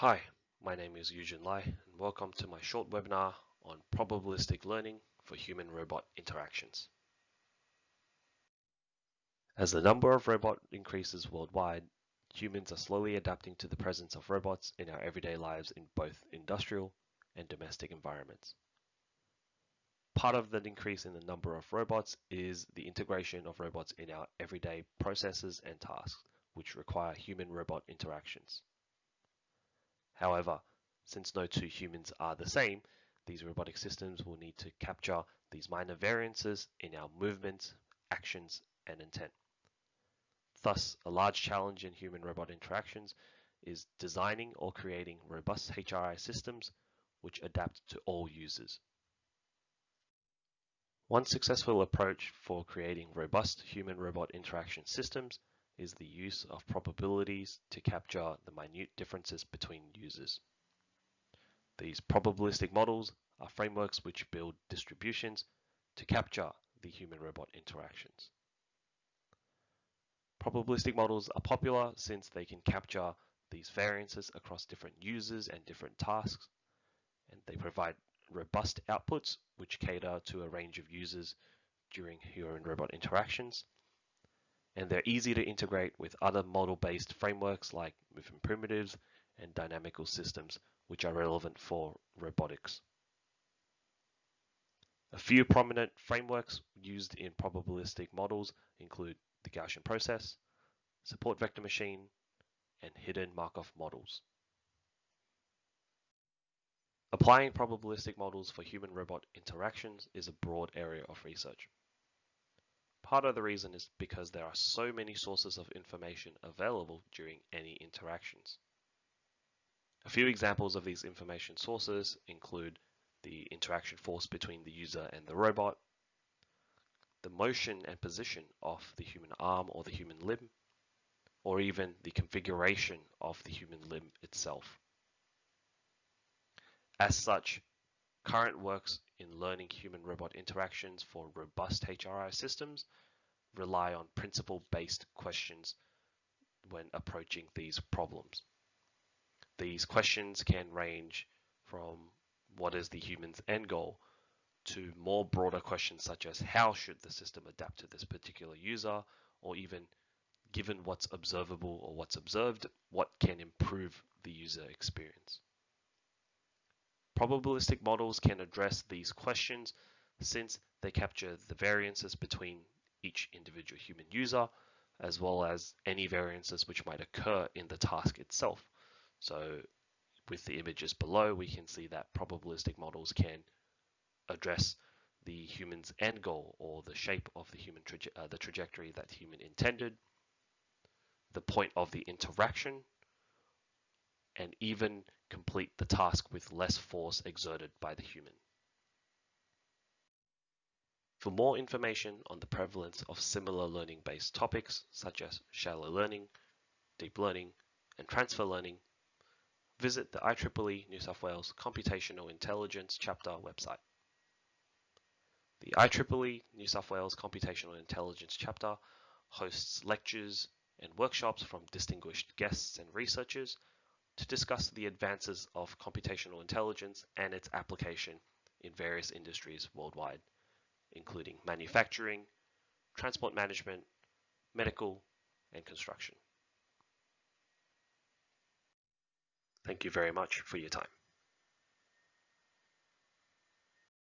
Hi, my name is Yujin Lai, and welcome to my short webinar on probabilistic learning for human-robot interactions. As the number of robots increases worldwide, humans are slowly adapting to the presence of robots in our everyday lives in both industrial and domestic environments. Part of that increase in the number of robots is the integration of robots in our everyday processes and tasks, which require human-robot interactions. However, since no two humans are the same, these robotic systems will need to capture these minor variances in our movements, actions, and intent. Thus, a large challenge in human-robot interactions is designing or creating robust HRI systems which adapt to all users. One successful approach for creating robust human-robot interaction systems is the use of probabilities to capture the minute differences between users. These probabilistic models are frameworks which build distributions to capture the human-robot interactions. Probabilistic models are popular since they can capture these variances across different users and different tasks, and they provide robust outputs which cater to a range of users during human-robot interactions. And they're easy to integrate with other model-based frameworks like movement primitives and dynamical systems, which are relevant for robotics. A few prominent frameworks used in probabilistic models include the Gaussian process, support vector machine, and hidden Markov models. Applying probabilistic models for human-robot interactions is a broad area of research. Part of the reason is because there are so many sources of information available during any interactions. A few examples of these information sources include the interaction force between the user and the robot, the motion and position of the human arm or the human limb, or even the configuration of the human limb itself. As such, current works in learning human-robot interactions for robust HRI systems rely on principle-based questions when approaching these problems. These questions can range from what is the human's end goal to more broader questions such as how should the system adapt to this particular user, or even given what's observable or what's observed, what can improve the user experience. Probabilistic models can address these questions since they capture the variances between each individual human user, as well as any variances which might occur in the task itself. So with the images below, we can see that probabilistic models can address the human's end goal or the shape of the human the trajectory that human intended, the point of the interaction, and even complete the task with less force exerted by the human. For more information on the prevalence of similar learning-based topics such as shallow learning, deep learning, and transfer learning, visit the IEEE New South Wales Computational Intelligence chapter website. The IEEE New South Wales Computational Intelligence chapter hosts lectures and workshops from distinguished guests and researchers to discuss the advances of computational intelligence and its application in various industries worldwide, including manufacturing, transport management, medical, and construction. Thank you very much for your time.